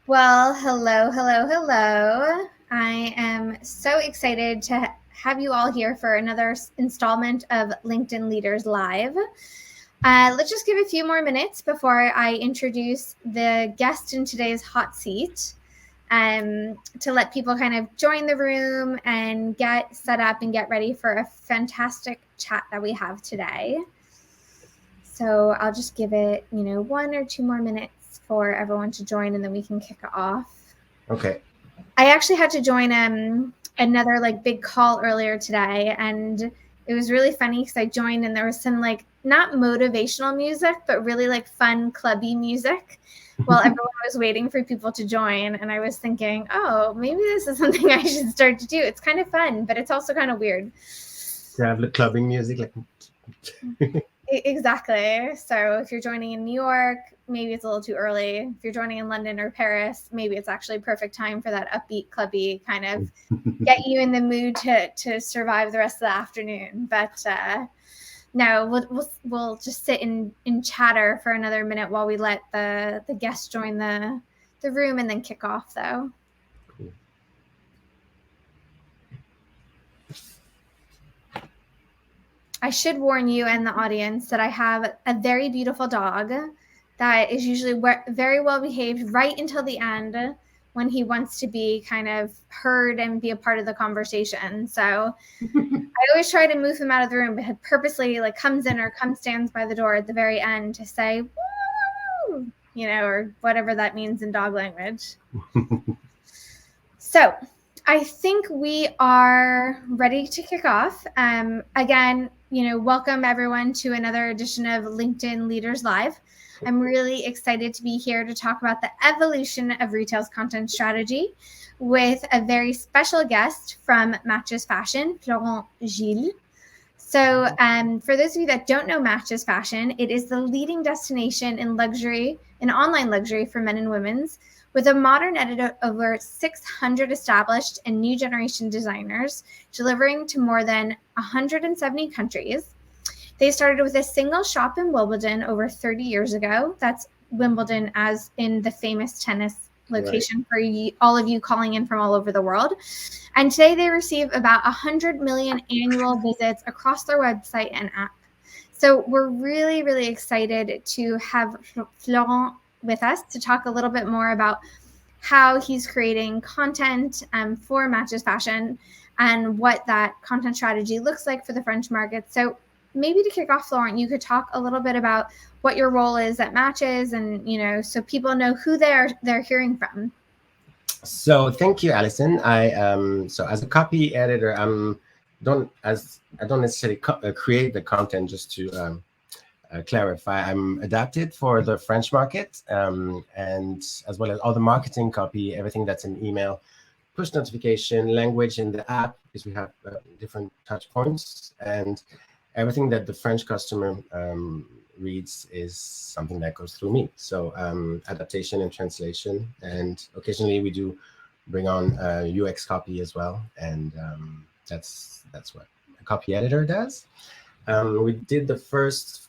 Well, hello, hello, hello. I am so excited to have you all here for another installment of LinkedIn Leaders Live. Let's just give a few more minutes before I introduce the guest in today's hot seat to let people kind of join the room and get set up and get ready for a fantastic chat that we have today. So I'll just give it, 1 or 2 more minutes for everyone to join, and then we can kick it off. Okay. I actually had to join another big call earlier today, and it was really funny because I joined and there was some not motivational music, but really fun clubby music while everyone was waiting for people to join. And I was thinking, oh, maybe this is something I should start to do. It's kind of fun, but it's also kind of weird. To have the clubbing music Exactly. So if you're joining in New York, maybe it's a little too early. If you're joining in London or Paris, maybe it's actually perfect time for that upbeat, clubby kind of get you in the mood to survive the rest of the afternoon. But no, we'll just sit in chatter for another minute while we let the guests join the room and then kick off, though. Cool. I should warn you and the audience that I have a very beautiful dog that is usually very well behaved right until the end when he wants to be kind of heard and be a part of the conversation. So I always try to move him out of the room, but he purposely comes in or stands by the door at the very end to say, woo, or whatever that means in dog language. So I think we are ready to kick off. Again, welcome everyone to another edition of LinkedIn Leaders Live. I'm really excited to be here to talk about the evolution of retail's content strategy with a very special guest from MATCHESFASHION, Florent Gilles. So for those of you that don't know MATCHESFASHION, it is the leading destination in online luxury for men and women's, with a modern edit of over 600 established and new generation designers, delivering to more than 170 countries. They started with a single shop in Wimbledon over 30 years ago. That's Wimbledon as in the famous tennis location, right, for all of you calling in from all over the world. And today they receive about 100 million annual visits across their website and app. So we're really, really excited to have Florent with us to talk a little bit more about how he's creating content for MATCHESFASHION and what that content strategy looks like for the French market. So maybe to kick off, Florent, you could talk a little bit about what your role is at Matches, and so people know who they're hearing from. So thank you, Alison. So as a copy editor, I don't necessarily create the content. Just to clarify, I'm adapted for the French market, and as well as all the marketing copy, everything that's in email, push notification, language in the app, because we have different touch points, and everything that the French customer reads is something that goes through me. So adaptation and translation, and occasionally we do bring on UX copy as well, and that's what a copy editor does. We did the first,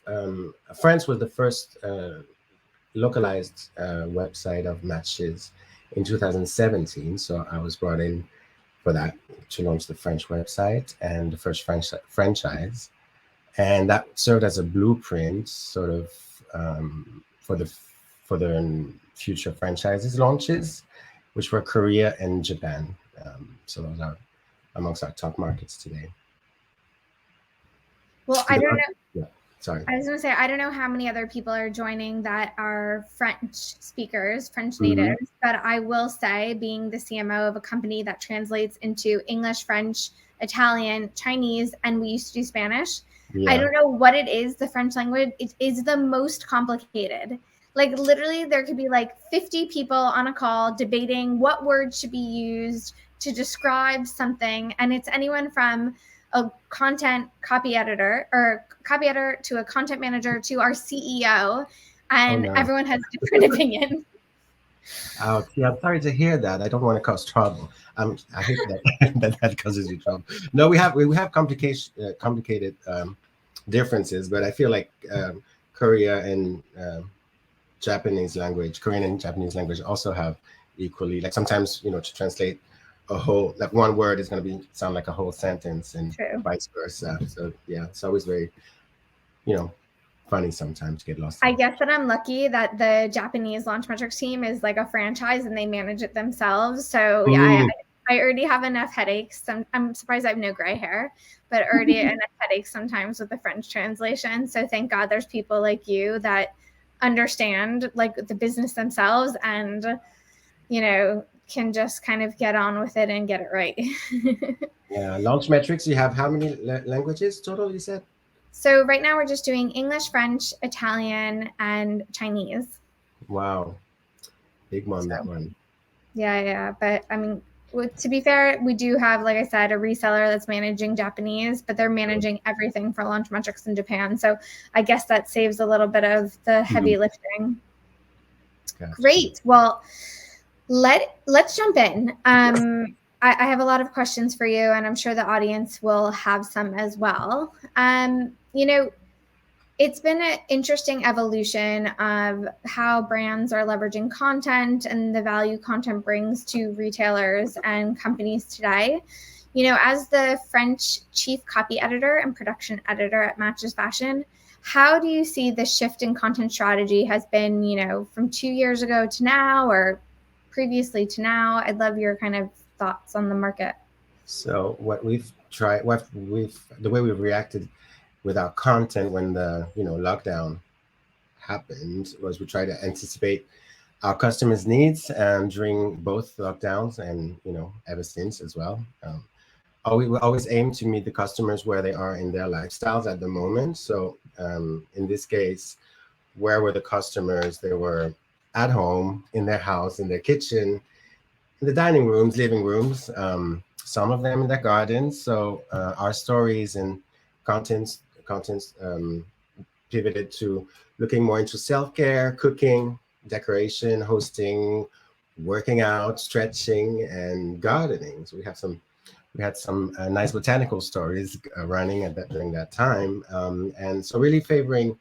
France was the first localized website of Matches in 2017. So I was brought in for that to launch the French website and the first French franchise. And that served as a blueprint sort of for the future franchises launches, which were Korea and Japan. So those are amongst our top markets today. Well, I don't know. Yeah, sorry. I was going to say, I don't know how many other people are joining that are French speakers, French natives, but I will say, being the CMO of a company that translates into English, French, Italian, Chinese, and we used to do Spanish. Yeah. I don't know what it is, the French language. It is the most complicated. Literally, there could be 50 people on a call debating what words should be used to describe something. And it's anyone from a content copy editor to a content manager to our CEO. And everyone has a different opinion. Oh, yeah, I'm sorry to hear that. I don't want to cause trouble. I hate that causes you trouble. No, we have complicated differences, but I feel like Korea and Korean and Japanese language also have equally. Like sometimes, to translate a whole, like one word is going to be sound like a whole sentence, and True. vice versa. So yeah, it's always very, you know, funny sometimes to get lost I in. guess that I'm lucky that the Japanese Launch Metrics team is like a franchise and they manage it themselves. So yeah, Mm. I already have enough headaches. I'm surprised I have no gray hair, but already enough headaches sometimes with the French translation. So thank God there's people like you that understand like the business themselves and, can just kind of get on with it and get it right. Yeah, launch metrics. You have how many languages total? You said. So right now we're just doing English, French, Italian, and Chinese. Wow, big one that So one. yeah. But I mean, to be fair, we do have, like I said, a reseller that's managing Japanese, but they're managing everything for launch metrics in Japan. So I guess that saves a little bit of the heavy Mm. lifting. Gotcha. Great. Well, let's jump in. I have a lot of questions for you, and I'm sure the audience will have some as well. It's been an interesting evolution of how brands are leveraging content and the value content brings to retailers and companies today. As the French chief copy editor and production editor at Matches Fashion, how do you see the shift in content strategy has been, from 2 years ago to now or previously to now? I'd love your kind of thoughts on the market. So what we've tried, the way we've reacted with our content when the lockdown happened was we try to anticipate our customers' needs during both lockdowns and ever since as well. We always aim to meet the customers where they are in their lifestyles at the moment. So in this case, where were the customers? They were at home, in their house, in their kitchen, in the dining rooms, living rooms, some of them in their gardens. So our stories and contents pivoted to looking more into self-care, cooking, decoration, hosting, working out, stretching, and gardening. So we had some nice botanical stories running during that time, and so really favoring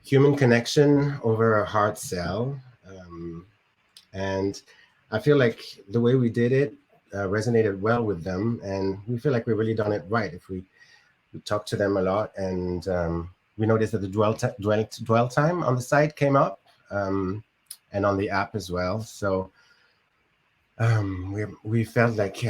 human connection over a hard sell. And I feel like the way we did it resonated well with them, and we feel like we've really done it right. If we talked to them a lot, and we noticed that the dwell time on the site came up, and on the app as well. So we felt like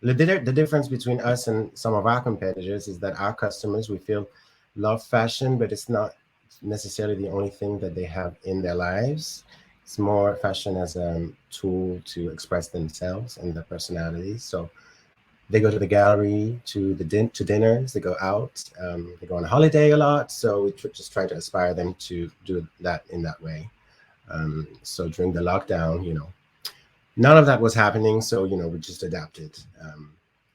the difference between us and some of our competitors is that our customers, we feel, love fashion, but it's not necessarily the only thing that they have in their lives. It's more fashion as a tool to express themselves and their personalities. So they go to the gallery, to dinners, they go out, they go on holiday a lot. So we just try to inspire them to do that in that way. So during the lockdown, none of that was happening. So we just adapted.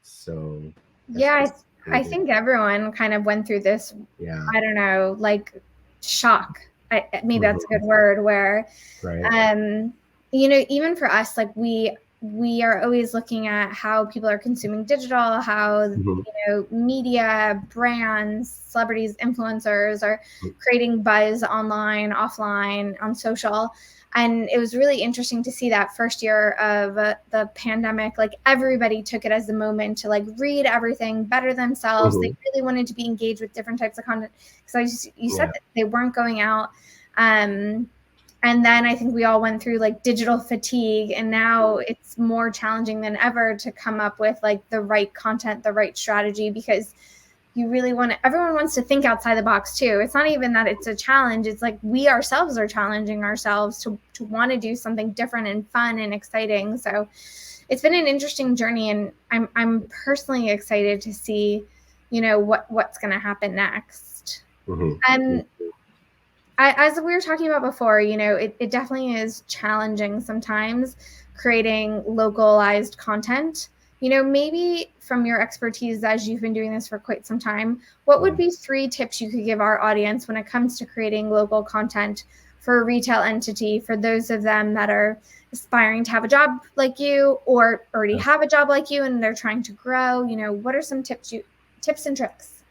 So Yeah, that's what we I did. think everyone kind of went through this, Yeah. I don't know, like shock. Maybe that's a Mhm. good word where, Right. um, even for us, like we are always looking at how people are consuming digital, how, Mhm. media, brands, celebrities, influencers are creating buzz online, offline, on social. And it was really interesting to see that first year of the pandemic, like everybody took it as a moment to like read everything, better themselves. They Mhm. really wanted to be engaged with different types of content. Because you said Yeah. that they weren't going out. And then I think we all went through like digital fatigue, and now it's more challenging than ever to come up with like the right content, the right strategy, because everyone wants to think outside the box too. It's not even that it's a challenge. It's like we ourselves are challenging ourselves to want to do something different and fun and exciting. So it's been an interesting journey, and I'm personally excited to see, what's going to happen next. Mhm. And as we were talking about before, it definitely is challenging sometimes creating localized content. Maybe from your expertise, as you've been doing this for quite some time, what would Yeah. be 3 tips you could give our audience when it comes to creating local content for a retail entity, for those of them that are aspiring to have a job like you or already have a job like you and they're trying to grow? What are some tips and tricks?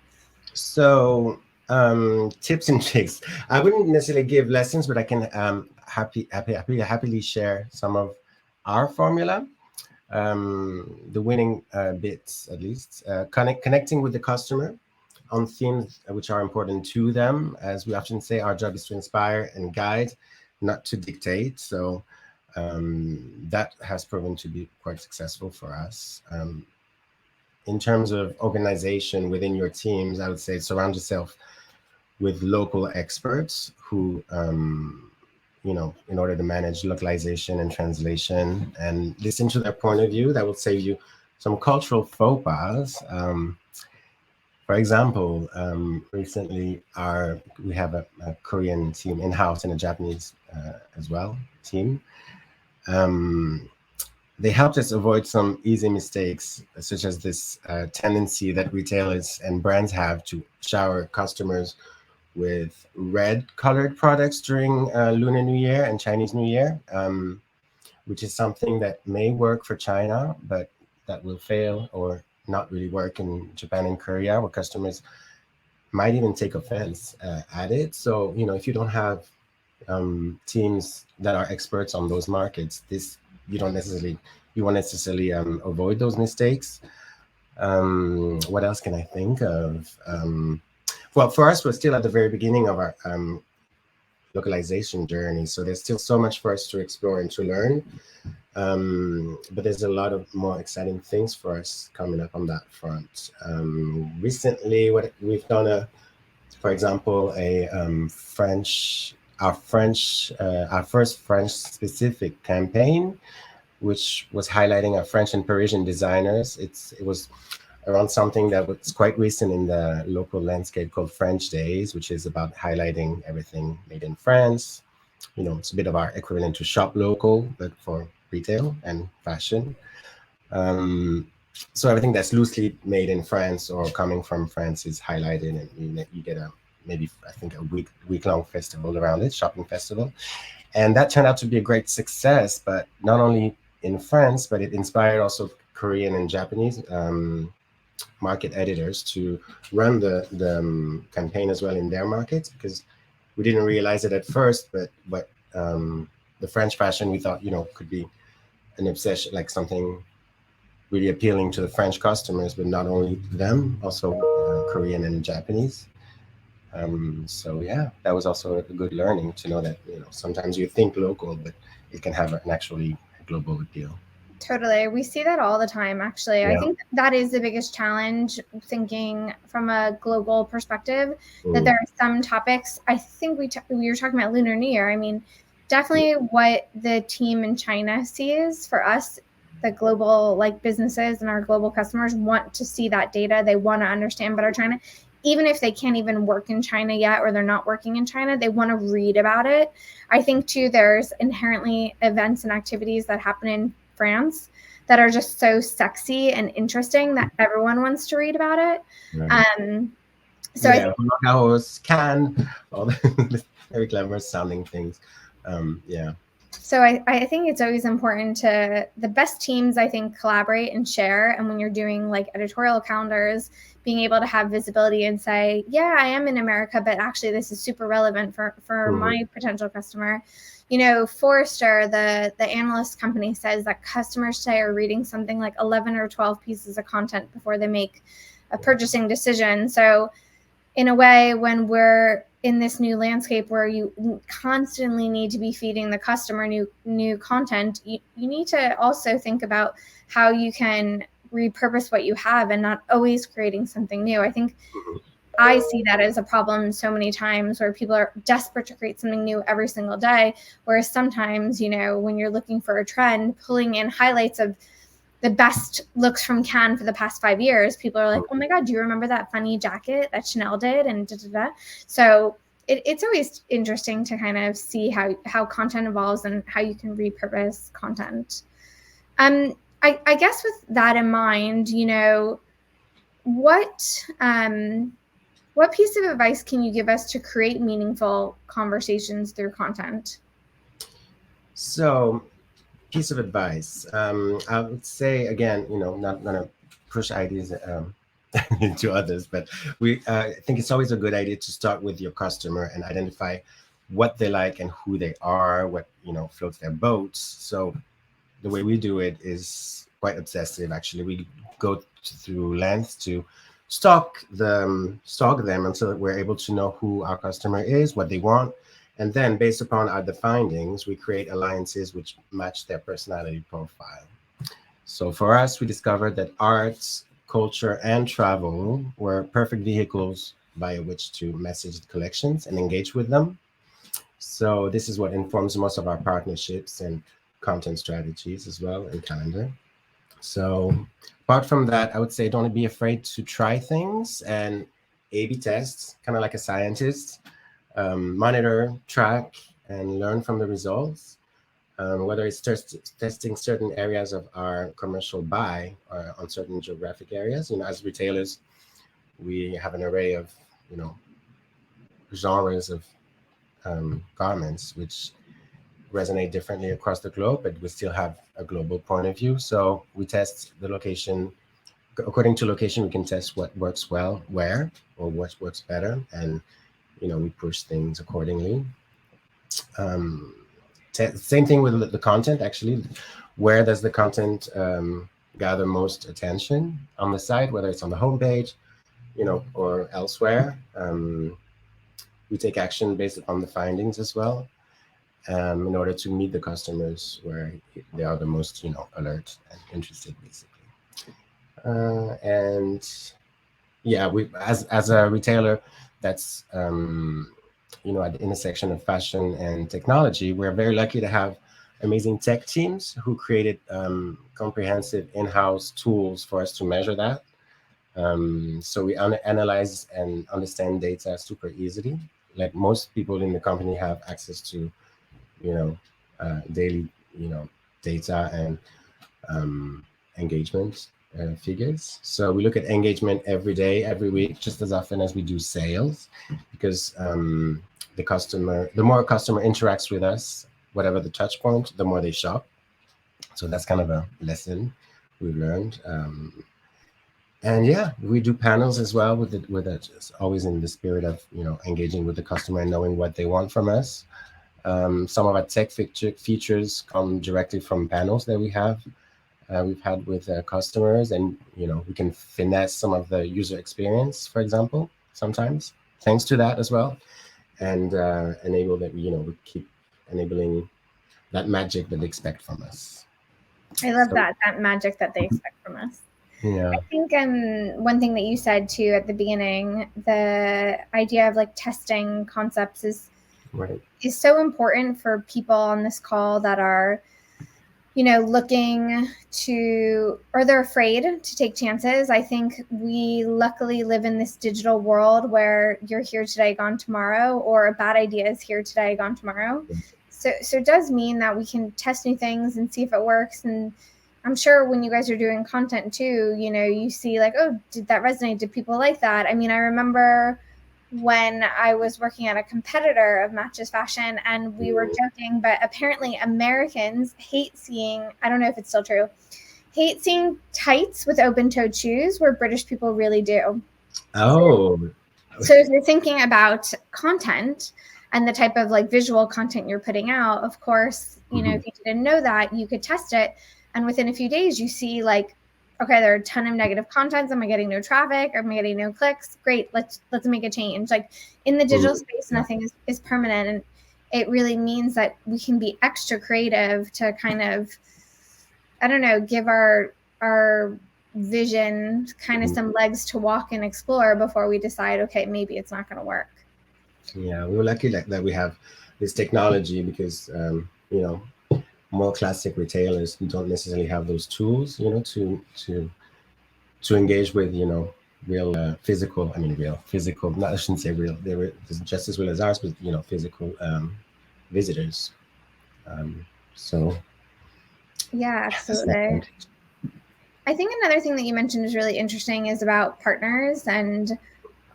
So Tips and tricks. I wouldn't necessarily give lessons, but I can happily share some of our formula. The winning bits, at least, connecting with the customer on themes which are important to them. As we often say, our job is to inspire and guide, not to dictate. So that has proven to be quite successful for us. In terms of organization within your teams, I would say surround yourself with local experts who, in order to manage localization and translation and listen to their point of view, that will save you some cultural faux pas. For example, recently we have a Korean team in-house and a Japanese as well team. Um, they helped us avoid some easy mistakes, such as this tendency that retailers and brands have to shower customers with red colored products during Lunar New Year and Chinese New Year, which is something that may work for China, but that will fail or not really work in Japan and Korea, where customers might even take offense at it. So, if you don't have teams that are experts on those markets, you don't necessarily you won't necessarily avoid those mistakes. What else can I think of? Well, for us, we're still at the very beginning of our localization journey, so there's still so much for us to explore and to learn. But there's a lot of more exciting things for us coming up on that front. Recently, what we've done, for example, our first French specific campaign, which was highlighting our French and Parisian designers. It was around something that was quite recent in the local landscape called French Days, which is about highlighting everything made in France. It's a bit of our equivalent to Shop Local, but for retail and fashion. So everything that's loosely made in France or coming from France is highlighted, and you get maybe I think a week long festival around it, shopping festival, and that turned out to be a great success. But not only in France, but it inspired also Korean and Japanese market editors to run the campaign as well in their markets, because we didn't realize it at first, but the French fashion we thought could be an obsession, like something really appealing to the French customers, but not only them, also Korean and Japanese. So yeah, that was also a good learning to know that sometimes you think local, but it can have an actually global appeal. Totally. We see that all the time, actually. I Yeah. think that is the biggest challenge, thinking from a global perspective, that Mm. there are some topics. I think we were talking about Lunar New Year. I mean, definitely what the team in China sees for us, the global businesses and our global customers want to see that data. They want to understand better China. Even if they can't even work in China yet, or they're not working in China, they want to read about it. I think too, there's inherently events and activities that happen in France that are just so sexy and interesting that everyone wants to read about it. Right. So I Yeah, House can all the very glamorous sounding things. Yeah. So I think it's always important to, the best teams, I think, collaborate and share. And when you're doing editorial calendars, being able to have visibility and say, yeah, I am in America, but actually this is super relevant for my potential customer. Forrester, the analyst company, says that customers today are reading something like 11 or 12 pieces of content before they make a purchasing decision. So in a way, when we're in this new landscape where you constantly need to be feeding the customer new content, you need to also think about how you can repurpose what you have and not always creating something new. I think I see that as a problem so many times, where people are desperate to create something new every single day, whereas sometimes, when you're looking for a trend, pulling in highlights of the best looks from Cannes for the past 5 years, people are like, oh my God, do you remember that funny jacket that Chanel did? And da-da-da. So it's always interesting to kind of see how content evolves and how you can repurpose content. I guess with that in mind, what piece of advice can you give us to create meaningful conversations through content? So, piece of advice. I would say again, not gonna push ideas to others. But we I think it's always a good idea to start with your customer and identify what they like and who they are, what floats their boats. So the way we do it is quite obsessive. Actually, we go through lengths to stalk them until we're able to know who our customer is, what they want, and then based upon the findings, we create alliances which match their personality profile. So for us, we discovered that arts, culture, and travel were perfect vehicles by which to message collections and engage with them. So this is what informs most of our partnerships and content strategies as well, and calendar. So apart from that, I would say don't be afraid to try things and A/B tests, kind of like a scientist. Monitor, track, and learn from the results. Whether it's testing certain areas of our commercial buy or on certain geographic areas. As retailers, we have an array of you know genres of garments which resonate differently across the globe, but we still have a global point of view. So we test the location. According to location, we can test what works well where, or what works better, and we push things accordingly. Um, Same thing with the content. Actually, where does the content gather most attention on the site, whether it's on the homepage, or elsewhere? We take action based upon the findings as well, in order to meet the customers where they are the most, alert and interested, basically. And yeah, we as a retailer that's at the intersection of fashion and technology, we're very lucky to have amazing tech teams who created comprehensive in-house tools for us to measure that. So we analyze and understand data super easily. Like most people in the company have access to you know, daily, data and engagement figures. So we look at engagement every day, every week, just as often as we do sales, because the more a customer interacts with us, whatever the touch point, the more they shop. So that's kind of a lesson we've learned. And yeah, we do panels as well with it, always in the spirit of engaging with the customer and knowing what they want from us. Some of our tech features come directly from panels that we've had with customers, and we can finesse some of the user experience, for example, sometimes thanks to that as well, and enable that we keep enabling that magic that they expect from us. I love So that magic that they expect from us. yeah, I think one thing that you said too at the beginning, the idea of like testing concepts right. is so important for people on this call that are looking to, or they're afraid to take chances. I think we luckily live in this digital world where you're here today, gone tomorrow, or a bad idea is here today, gone tomorrow. So it does mean that we can test new things and see if it works. And I'm sure when you guys are doing content too, you see like, oh, did that resonate? Did people like that? I mean, I remember when I was working at a competitor of Matches Fashion, and we were joking, but apparently Americans hate seeing, I don't know if it's still true, hate seeing tights with open-toed shoes, where British people really do. Oh, So if you're thinking about content and the type of like visual content you're putting out, of course, if you didn't know that, you could test it. And within a few days, you see like, okay, there are a ton of negative contents. Am I getting no traffic? Am I getting no clicks? Great. Let's make a change. Like in the digital space, nothing is permanent. And it really means that we can be extra creative to kind of, I don't know, give our vision kind of some legs to walk and explore before we decide, okay, maybe it's not going to work. Yeah, we were lucky that we have this technology, because more classic retailers don't necessarily have those tools, to engage with, real physical. I mean, real physical. Not, I shouldn't say real. They're just as real as ours, but physical visitors. Um, so Yeah, that's an absolutely. advantage. I think another thing that you mentioned is really interesting is about partners. And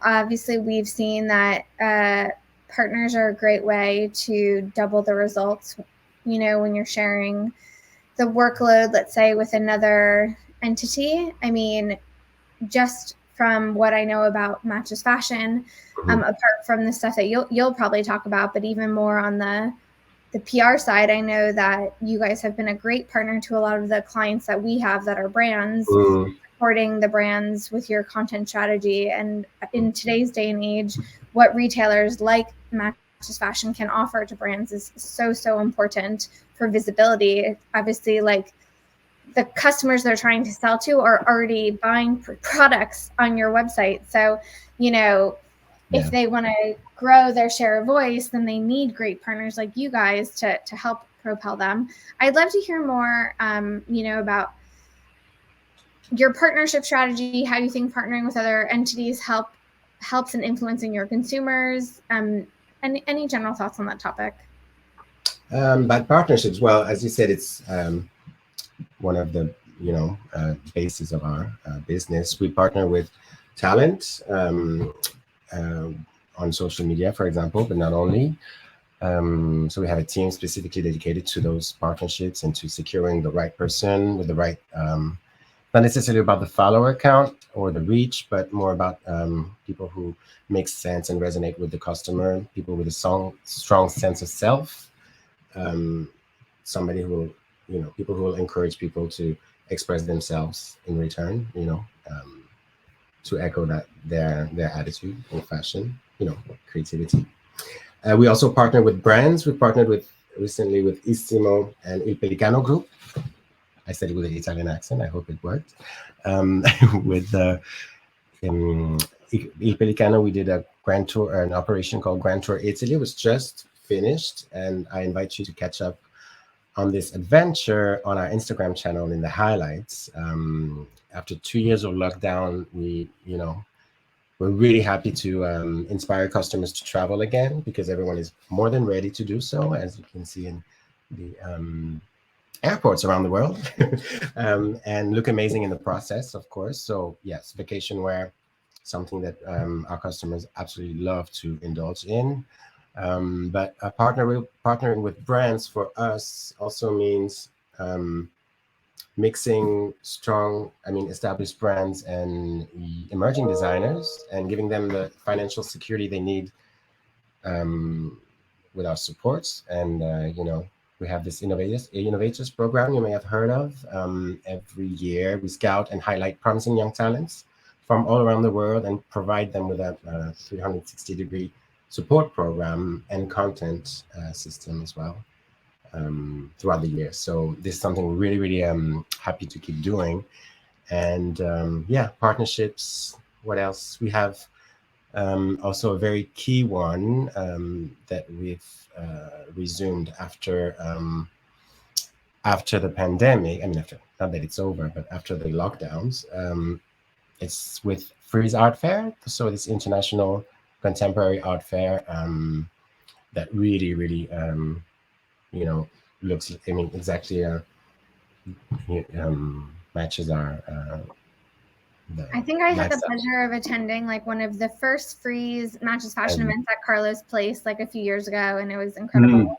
obviously, we've seen that partners are a great way to double the results, when you're sharing the workload, let's say, with another entity. I mean, just from what I know about Matches Fashion, apart from the stuff that you'll probably talk about, but even more on the PR side, I know that you guys have been a great partner to a lot of the clients that we have that are brands, supporting the brands with your content strategy. And in today's day and age, what retailers like Matches Fashion can offer to brands is so important for visibility. Obviously, like the customers they're trying to sell to are already buying products on your website. So, if they want to grow their share of voice, then they need great partners like you guys to help propel them. I'd love to hear more, about your partnership strategy, how you think partnering with other entities helps in influencing your consumers, and any general thoughts on that topic. But partnerships, well, as you said, it's one of the bases of our business. We partner with talent on social media, for example, but not only. So we have a team specifically dedicated to those partnerships and to securing the right person with the right, not necessarily about the follower count or the reach, but more about people who make sense and resonate with the customer, people with a strong sense of self, somebody who will, people who will encourage people to express themselves in return, to echo that their attitude in fashion, creativity. We also partner with brands. We partnered recently with Istimo and Il Pelicano Group. I said it with an Italian accent. I hope it worked. With Il Pelicano, we did a grand tour, an operation called Grand Tour Italy. It was just finished, and I invite you to catch up on this adventure on our Instagram channel in the highlights. After 2 years of lockdown, we're really happy to inspire customers to travel again, because everyone is more than ready to do so, as you can see in the airports around the world, and look amazing in the process, of course. So yes, vacation wear, something that our customers absolutely love to indulge in. But partnering with brands for us also means mixing established brands and emerging designers, and giving them the financial security they need with our supports. And we have this innovators program you may have heard of. Every year we scout and highlight promising young talents from all around the world and provide them with a 360-degree support program and content system as well throughout the year. So this is something we're really happy to keep doing. And partnerships. What else? We have also a very key one that we've resumed after the pandemic. I mean, not that it's over, but after the lockdowns. It's with Frieze Art Fair. So this international contemporary art fair that really looks, exactly matches our I think I had the pleasure of attending like one of the first Frieze Matches Fashion events at Carlo's Place like a few years ago, and it was incredible.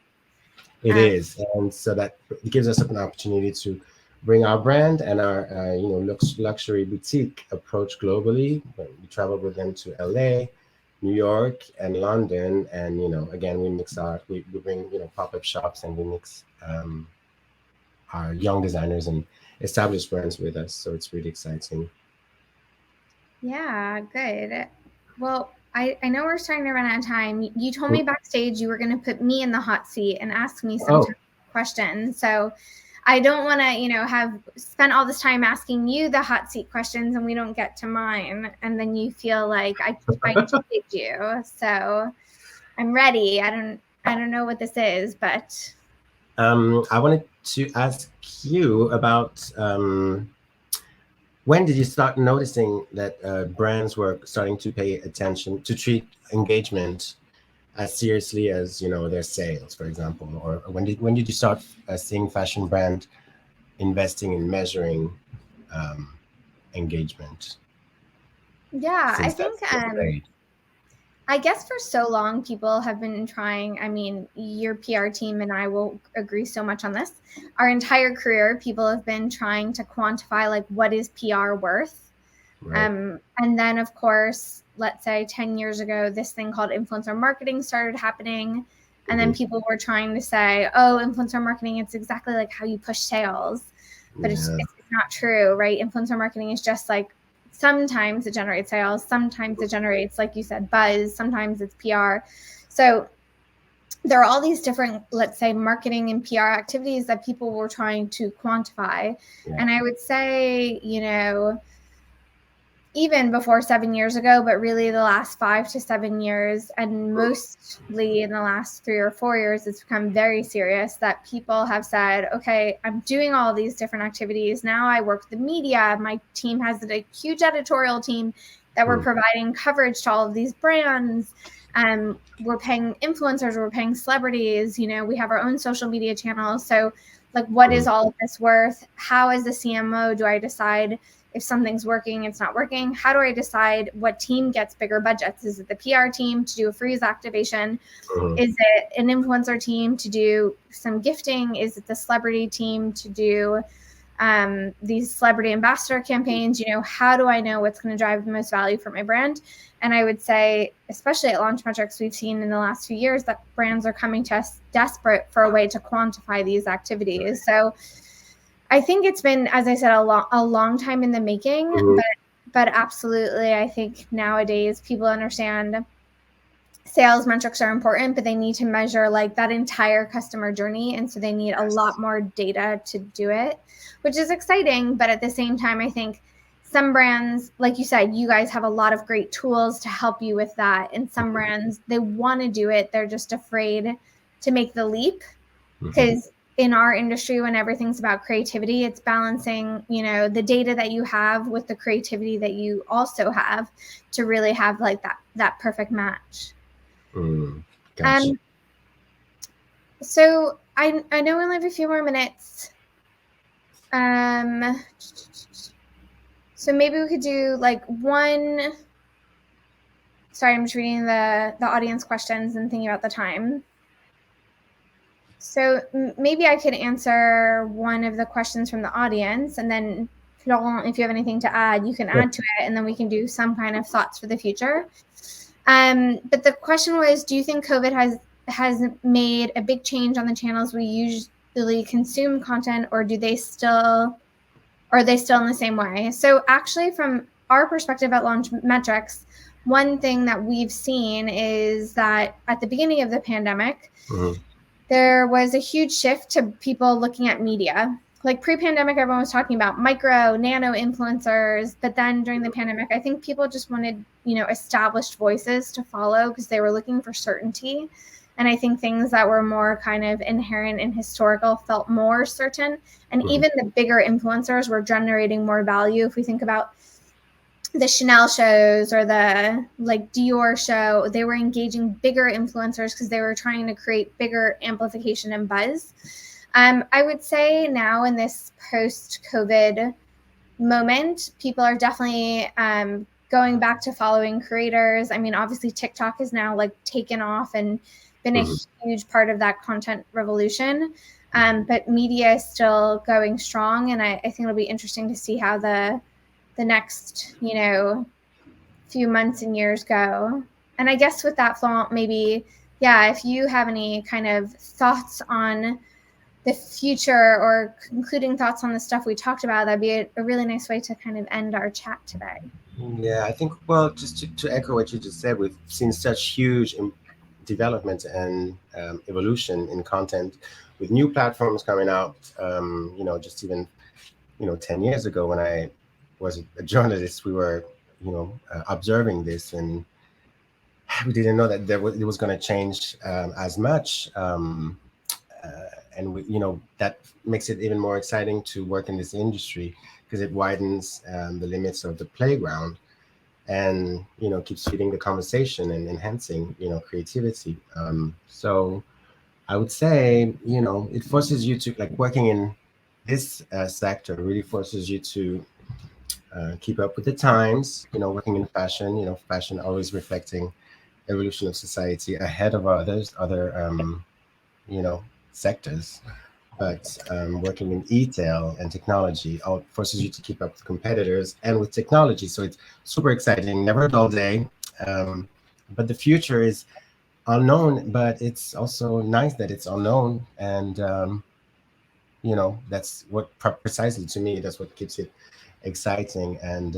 It is, and so that gives us an opportunity to bring our brand and our luxury boutique approach globally. We travel with them to LA, New York, and London, and again we bring pop-up shops, and we mix our young designers and established brands with us. So it's really exciting. Yeah, good. Well, I know we're starting to run out of time. You told me backstage you were going to put me in the hot seat and ask me some questions. So I don't want to, have spent all this time asking you the hot seat questions and we don't get to mine, and then you feel like I cheated you. So I'm ready. I don't know what this is, but I wanted to ask you about when did you start noticing that brands were starting to pay attention, to treat engagement as seriously as their sales, for example? Or when did you start seeing fashion brand investing in measuring engagement? Yeah, I think I guess for so long people have been trying, I mean, your PR team and I will agree so much on this. Our entire career, people have been trying to quantify like what is PR worth. Right. And then, of course, let's say 10 years ago, this thing called influencer marketing started happening. And then people were trying to say, oh, influencer marketing, it's exactly like how you push sales. But it's not true, right? Influencer marketing is just like, sometimes it generates sales, sometimes it generates, like you said, buzz, sometimes it's PR. So there are all these different, let's say, marketing and PR activities that people were trying to quantify. Yeah. And I would say, even before 7 years ago, but really the last 5 to 7 years, and mostly in the last 3 or 4 years, it's become very serious that people have said, okay, I'm doing all these different activities. Now I work the media. My team has a huge editorial team that we're providing coverage to all of these brands. We're paying influencers, we're paying celebrities, we have our own social media channels. So like, what is all of this worth? How, as the CMO, do I decide if something's working, it's not working? How do I decide what team gets bigger budgets? Is it the PR team to do a freeze activation? Is it an influencer team to do some gifting? Is it the celebrity team to do these celebrity ambassador campaigns? How do I know what's going to drive the most value for my brand? And I would say, especially at Launch Metrics, we've seen in the last few years that brands are coming to us desperate for a way to quantify these activities. So I think it's been, as I said, a long time in the making, but absolutely, I think nowadays people understand sales metrics are important, but they need to measure like that entire customer journey. And so they need a lot more data to do it, which is exciting. But at the same time, I think some brands, like you said, you guys have a lot of great tools to help you with that. And some brands, they want to do it. They're just afraid to make the leap because in our industry, when everything's about creativity, it's balancing, the data that you have with the creativity that you also have to really have like that perfect match. Gotcha. So I know we only have a few more minutes. So maybe we could do like one. Sorry, I'm just reading the audience questions and thinking about the time. So maybe I could answer one of the questions from the audience, and then Florent, if you have anything to add, you can add to it, and then we can do some kind of thoughts for the future. But the question was, do you think COVID has made a big change on the channels we usually consume content, or are they still in the same way? So actually, from our perspective at Launch Metrics, one thing that we've seen is that at the beginning of the pandemic, there was a huge shift to people looking at media. Like pre-pandemic, everyone was talking about micro, nano influencers. But then during the pandemic, I think people just wanted, established voices to follow because they were looking for certainty. And I think things that were more kind of inherent and historical felt more certain. And even the bigger influencers were generating more value. If we think about the Chanel shows or the like Dior show, they were engaging bigger influencers because they were trying to create bigger amplification and buzz. I would say now in this post-COVID moment, people are definitely going back to following creators. I mean, obviously TikTok is now like taken off and been a huge part of that content revolution. But media is still going strong. And I think it'll be interesting to see how the next, few months and years go. And I guess with that, Florent, maybe, if you have any kind of thoughts on the future or concluding thoughts on the stuff we talked about, that'd be a really nice way to kind of end our chat today. Yeah, I think, well, just to echo what you just said, we've seen such huge development and evolution in content with new platforms coming out, just even, 10 years ago when I was a journalist, we were, observing this, and we didn't know that it was going to change as much. And that makes it even more exciting to work in this industry because it widens the limits of the playground and, keeps feeding the conversation and enhancing, creativity. So I would say, it forces you to, like, working in this sector really forces you to keep up with the times, working in fashion, fashion always reflecting evolution of society ahead of other sectors. but working in e-tail and technology forces you to keep up with competitors and with technology. So it's super exciting, never a dull day. But the future is unknown, but it's also nice that it's unknown. And, that's what precisely to me, that's what keeps it exciting. And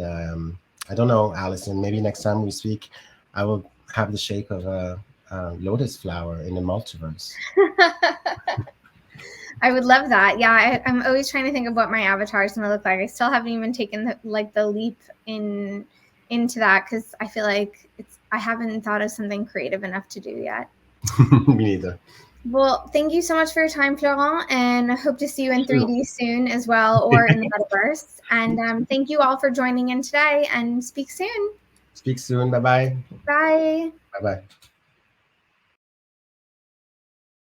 I don't know, Allison, maybe next time we speak, I will have the shape of a lotus flower in the multiverse. I would love that. Yeah, I'm always trying to think of what my avatar is going to look like. I still haven't even taken the leap into that because I feel like I haven't thought of something creative enough to do yet. Me neither. Well, thank you so much for your time, Florent, and I hope to see you in Thank you. 3D soon as well, or in the metaverse. And thank you all for joining in today, and speak soon. Speak soon. Bye bye. Bye. Bye bye.